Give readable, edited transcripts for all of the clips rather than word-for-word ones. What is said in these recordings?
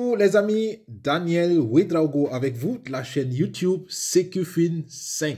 Bonjour les amis, Daniel Ouedraogo avec vous de la chaîne YouTube Secufin 5.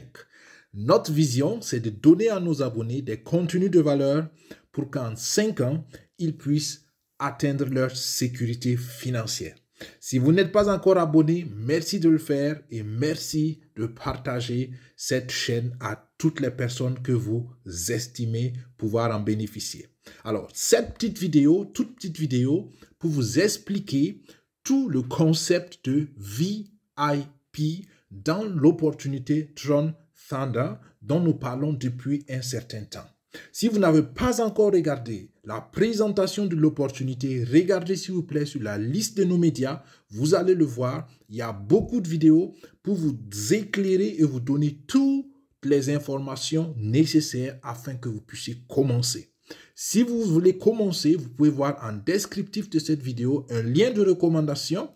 Notre vision, c'est de donner à nos abonnés des contenus de valeur pour qu'en 5 ans, ils puissent atteindre leur sécurité financière. Si vous n'êtes pas encore abonné, merci de le faire et merci de partager cette chaîne à toutes les personnes que vous estimez pouvoir en bénéficier. Alors, cette toute petite vidéo, pour vous expliquer tout le concept de VIP dans l'opportunité Tron Thunder dont nous parlons depuis un certain temps. Si vous n'avez pas encore regardé la présentation de l'opportunité, regardez s'il vous plaît sur la liste de nos médias, vous allez le voir. Il y a beaucoup de vidéos pour vous éclairer et vous donner toutes les informations nécessaires afin que vous puissiez commencer. Si vous voulez commencer, vous pouvez voir en descriptif de cette vidéo un lien de recommandation.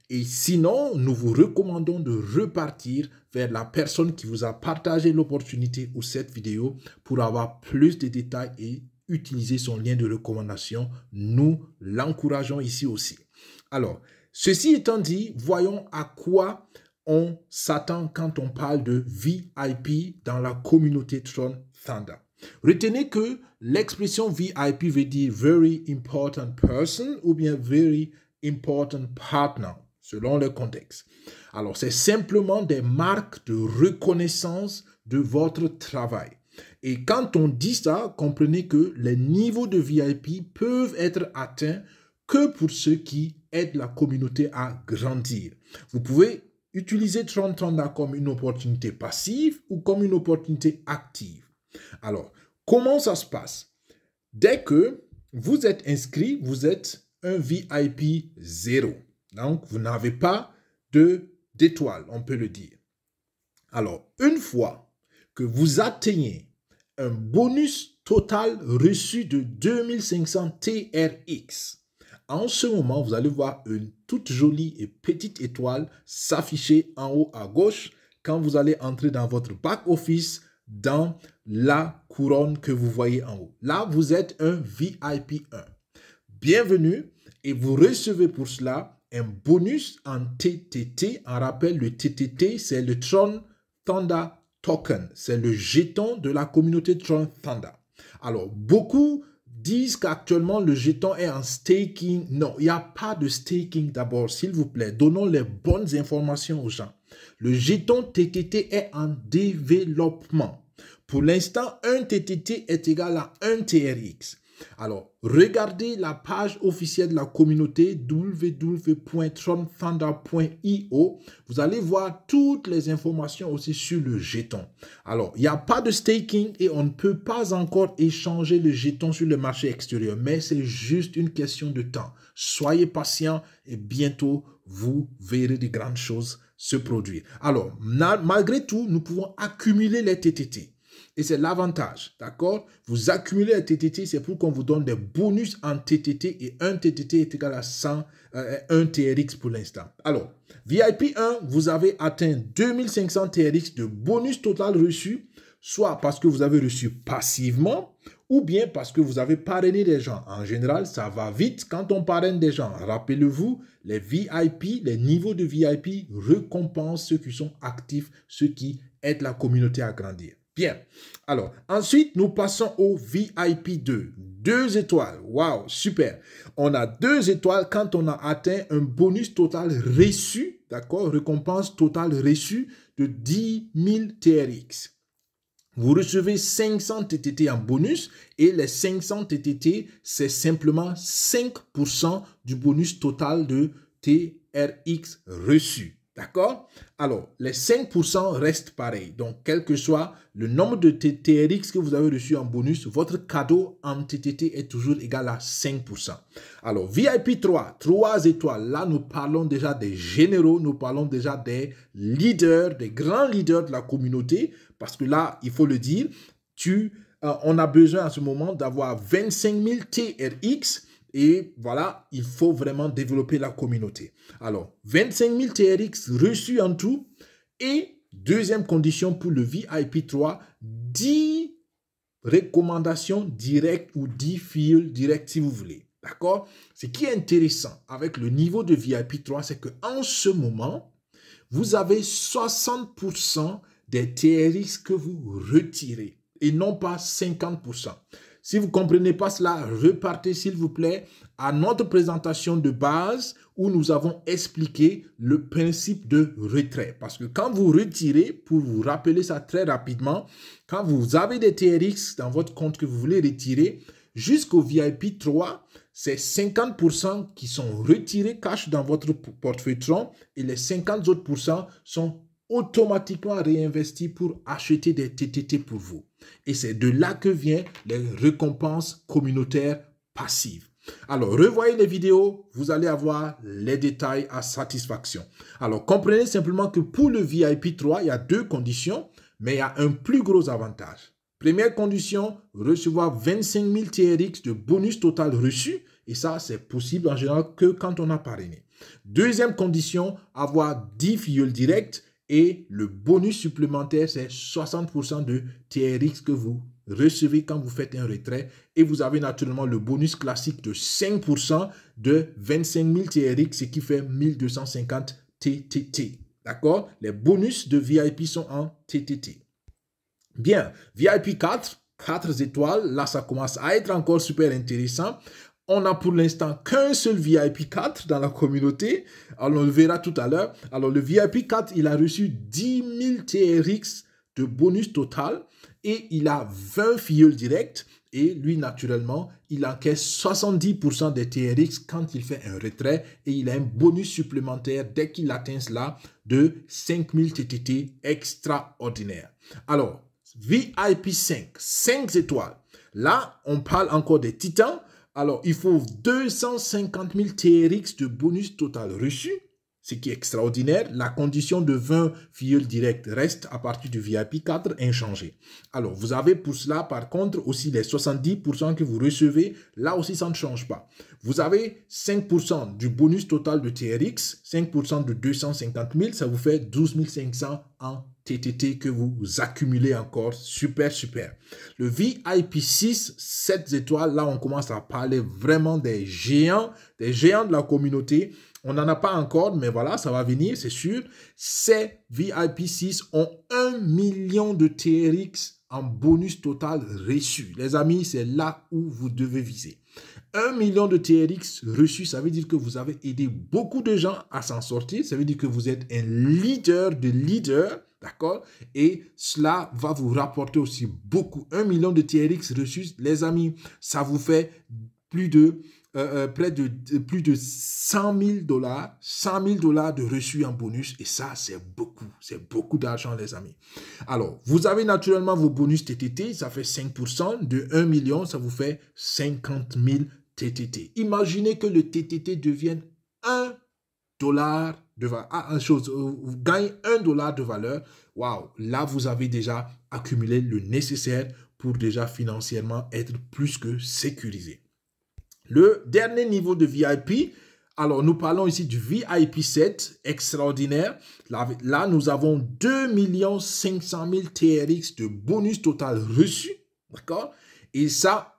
Et sinon, nous vous recommandons de repartir vers la personne qui vous a partagé l'opportunité ou cette vidéo pour avoir plus de détails et utiliser son lien de recommandation. Nous l'encourageons ici aussi. Alors, ceci étant dit, voyons à quoi on s'attend quand on parle de VIP dans la communauté Tron Thunder. Retenez que l'expression VIP veut dire Very Important Person ou bien Very Important Partner, selon le contexte. Alors, c'est simplement des marques de reconnaissance de votre travail. Et quand on dit ça, comprenez que les niveaux de VIP peuvent être atteints que pour ceux qui aident la communauté à grandir. Vous pouvez utiliser Tron Thunder comme une opportunité passive ou comme une opportunité active. Alors, comment ça se passe? Dès que vous êtes inscrit, vous êtes un VIP 0. Donc, vous n'avez pas d'étoile, on peut le dire. Alors, une fois que vous atteignez un bonus total reçu de 2500 TRX, en ce moment, vous allez voir une toute jolie et petite étoile s'afficher en haut à gauche quand vous allez entrer dans votre back-office dans la couronne que vous voyez en haut. Là, vous êtes un VIP 1. Bienvenue et vous recevez pour cela un bonus en TTT. En rappel, le TTT, c'est le Tron Thunder Token. C'est le jeton de la communauté Tron Thunder. Alors, beaucoup disent qu'actuellement, le jeton est en staking. Non, il n'y a pas de staking d'abord, s'il vous plaît. Donnons les bonnes informations aux gens. Le jeton TTT est en développement. Pour l'instant, un TTT est égal à 1 TRX. Alors, regardez la page officielle de la communauté www.tronthunder.io. Vous allez voir toutes les informations aussi sur le jeton. Alors, il n'y a pas de staking et on ne peut pas encore échanger le jeton sur le marché extérieur, mais c'est juste une question de temps. Soyez patient et bientôt, vous verrez de grandes choses se produire. Alors, malgré tout, nous pouvons accumuler les TTT. Et c'est l'avantage, d'accord? Vous accumulez les TTT, c'est pour qu'on vous donne des bonus en TTT et un TTT est égal à 1 TRX pour l'instant. Alors, VIP 1, vous avez atteint 2500 TRX de bonus total reçu, soit parce que vous avez reçu passivement ou bien parce que vous avez parrainé des gens. En général, ça va vite quand on parraine des gens. Rappelez-vous, les VIP, les niveaux de VIP récompensent ceux qui sont actifs, ceux qui aident la communauté à grandir. Bien. Alors, ensuite, nous passons au VIP 2. 2 étoiles. Waouh, super. On a 2 étoiles quand on a atteint un bonus total reçu, d'accord, récompense totale reçue de 10 000 TRX. Vous recevez 500 TTT en bonus et les 500 TTT, c'est simplement 5% du bonus total de TRX reçu. D'accord? Alors, les 5% restent pareils. Donc, quel que soit le nombre de TRX que vous avez reçu en bonus, votre cadeau en TTT est toujours égal à 5%. Alors, VIP 3, 3 étoiles. Là, nous parlons déjà des généraux, nous parlons déjà des leaders, des grands leaders de la communauté. Parce que là, il faut le dire, on a besoin à ce moment d'avoir 25 000 TRX. Et voilà, il faut vraiment développer la communauté. Alors, 25 000 TRX reçus en tout. Et deuxième condition pour le VIP 3, 10 recommandations directes ou 10 fils directs si vous voulez. D'accord? Ce qui est intéressant avec le niveau de VIP 3, c'est qu'en ce moment, vous avez 60% des TRX que vous retirez et non pas 50%. Si vous ne comprenez pas cela, repartez s'il vous plaît à notre présentation de base où nous avons expliqué le principe de retrait. Parce que quand vous retirez, pour vous rappeler ça très rapidement, quand vous avez des TRX dans votre compte que vous voulez retirer, jusqu'au VIP 3, c'est 50% qui sont retirés cash dans votre portefeuille Tron et les 50 autres pourcents sont automatiquement réinvestis pour acheter des TTT pour vous. Et c'est de là que viennent les récompenses communautaires passives. Alors, revoyez les vidéos, vous allez avoir les détails à satisfaction. Alors, comprenez simplement que pour le VIP 3, il y a deux conditions, mais il y a un plus gros avantage. Première condition, recevoir 25 000 TRX de bonus total reçu. Et ça, c'est possible en général que quand on a parrainé. Deuxième condition, avoir 10 filleuls directs. Et le bonus supplémentaire, c'est 60% de TRX que vous recevez quand vous faites un retrait. Et vous avez naturellement le bonus classique de 5% de 25 000 TRX, ce qui fait 1250 TTT. D'accord? Les bonus de VIP sont en TTT. Bien, VIP 4, 4 étoiles, là ça commence à être encore super intéressant. On n'a pour l'instant qu'un seul VIP 4 dans la communauté. Alors, on le verra tout à l'heure. Alors, le VIP 4, il a reçu 10 000 TRX de bonus total et il a 20 filleuls directs. Et lui, naturellement, il encaisse 70% des TRX quand il fait un retrait et il a un bonus supplémentaire dès qu'il atteint cela de 5000 TTT extraordinaire. Alors, VIP 5, 5 étoiles. Là, on parle encore des titans. Alors, il faut 250 000 TRX de bonus total reçu, ce qui est extraordinaire. La condition de 20 filleuls directs reste à partir du VIP 4 inchangée. Alors, vous avez pour cela, par contre, aussi les 70% que vous recevez. Là aussi, ça ne change pas. Vous avez 5% du bonus total de TRX, 5% de 250 000, ça vous fait 12 500 en TTT que vous accumulez encore. Super, super. Le VIP 6, 7 étoiles, là, on commence à parler vraiment des géants de la communauté. On n'en a pas encore, mais voilà, ça va venir, c'est sûr. Ces VIP 6 ont 1 million de TRX en bonus total reçu. Les amis, c'est là où vous devez viser. 1 million de TRX reçus, ça veut dire que vous avez aidé beaucoup de gens à s'en sortir. Ça veut dire que vous êtes un leader de leaders, d'accord? Et cela va vous rapporter aussi beaucoup. 1 million de TRX reçus, les amis, ça vous fait plus de 100 000 dollars, 100 000 dollars de reçus en bonus. Et ça, c'est beaucoup d'argent, les amis. Alors, vous avez naturellement vos bonus TTT, ça fait 5%. De 1 million, ça vous fait 50 000 TTT. Imaginez que le TTT devienne 1 dollar de valeur. Vous gagnez 1 dollar de valeur. Waouh, là, vous avez déjà accumulé le nécessaire pour déjà financièrement être plus que sécurisé. Le dernier niveau de VIP, alors nous parlons ici du VIP 7, extraordinaire. Là, nous avons 2 500 000 TRX de bonus total reçu, d'accord? Et ça,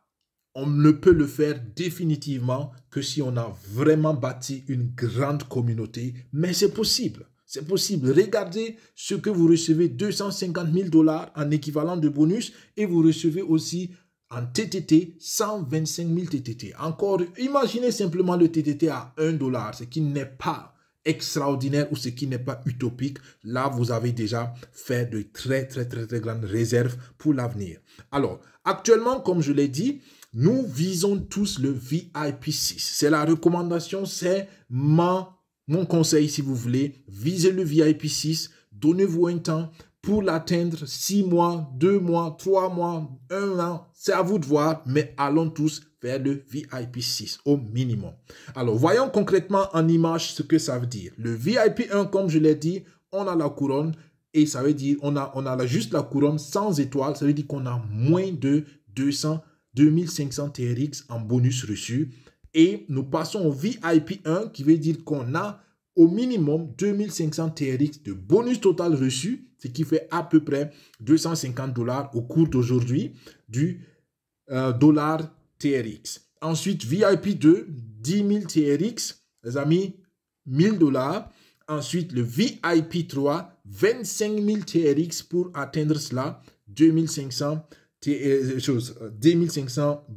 on ne peut le faire définitivement que si on a vraiment bâti une grande communauté, mais c'est possible. C'est possible. Regardez ce que vous recevez, 250 000 dollars en équivalent de bonus et vous recevez aussi en TTT, 125 000 TTT. Encore, imaginez simplement le TTT à 1 dollar, ce qui n'est pas extraordinaire ou ce qui n'est pas utopique. Là, vous avez déjà fait de très grandes réserves pour l'avenir. Alors, actuellement, comme je l'ai dit, nous visons tous le VIP 6. C'est la recommandation, c'est mon conseil si vous voulez. Visez le VIP 6, donnez-vous un temps. Pour l'atteindre, 6 mois, 2 mois, 3 mois, 1 an, c'est à vous de voir, mais allons tous vers le VIP 6 au minimum. Alors, voyons concrètement en image ce que ça veut dire. Le VIP 1, comme je l'ai dit, on a la couronne et ça veut dire on a juste la couronne sans étoile. Ça veut dire qu'on a moins de 2500 TRX en bonus reçu. Et nous passons au VIP 1 qui veut dire qu'on a au minimum 2500 TRX de bonus total reçu, ce qui fait à peu près 250 dollars au cours d'aujourd'hui du dollar TRX. Ensuite, VIP 2, 10 000 TRX, les amis, 1000 $. Ensuite, le VIP 3, 25 000 TRX pour atteindre cela, 2500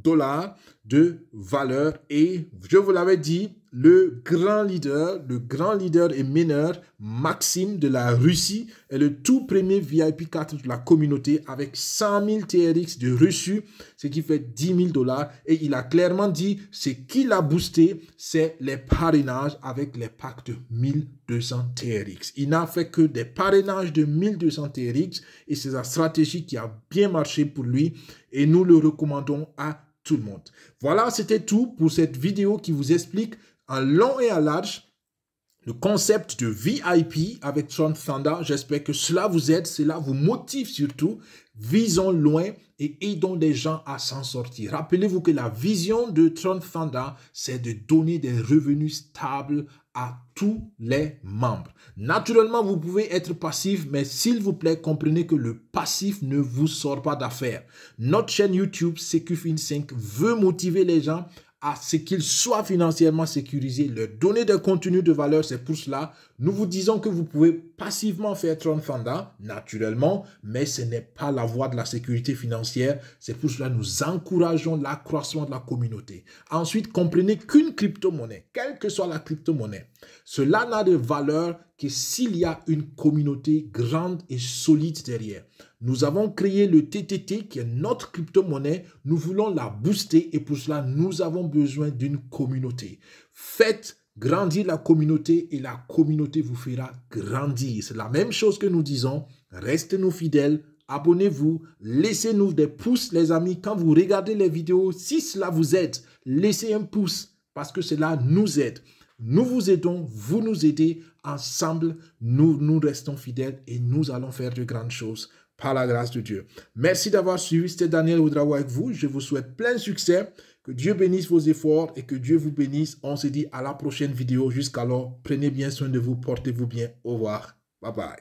$ de valeur. Et je vous l'avais dit, le grand leader et meneur, Maxime de la Russie, est le tout premier VIP 4 de la communauté avec 100 000 TRX de reçu, ce qui fait 10 000 $. Et il a clairement dit, ce qu'il a boosté, c'est les parrainages avec les packs de 1200 TRX. Il n'a fait que des parrainages de 1200 TRX et c'est sa stratégie qui a bien marché pour lui et nous le recommandons à tout le monde. Voilà, c'était tout pour cette vidéo qui vous explique en long et en large le concept de VIP avec Tron Thunder. J'espère que cela vous aide, cela vous motive surtout. Visons loin et aidons les gens à s'en sortir. Rappelez-vous que la vision de Tron Thunder, c'est de donner des revenus stables à tous les membres. Naturellement, vous pouvez être passif, mais s'il vous plaît, comprenez que le passif ne vous sort pas d'affaire. Notre chaîne YouTube CQFin5 veut motiver les gens à ce qu'ils soient financièrement sécurisés, leur donner des contenus de valeur. C'est pour cela, nous vous disons que vous pouvez passivement faire Tron Thunder, naturellement, mais ce n'est pas la voie de la sécurité financière. C'est pour cela que nous encourageons l'accroissement de la communauté. Ensuite, comprenez qu'une crypto-monnaie, quelle que soit la crypto-monnaie, cela n'a de valeur que s'il y a une communauté grande et solide derrière. Nous avons créé le TTT qui est notre crypto-monnaie. Nous voulons la booster et pour cela, nous avons besoin d'une communauté. Faites grandir la communauté et la communauté vous fera grandir. C'est la même chose que nous disons. Restez-nous fidèles. Abonnez-vous. Laissez-nous des pouces, les amis. Quand vous regardez les vidéos, si cela vous aide, laissez un pouce parce que cela nous aide. Nous vous aidons, vous nous aidez. Ensemble, nous restons fidèles et nous allons faire de grandes choses par la grâce de Dieu. Merci d'avoir suivi. C'était Daniel Ouedraogo avec vous. Je vous souhaite plein succès. Que Dieu bénisse vos efforts et que Dieu vous bénisse. On se dit à la prochaine vidéo. Jusqu'alors, prenez bien soin de vous. Portez-vous bien. Au revoir. Bye bye.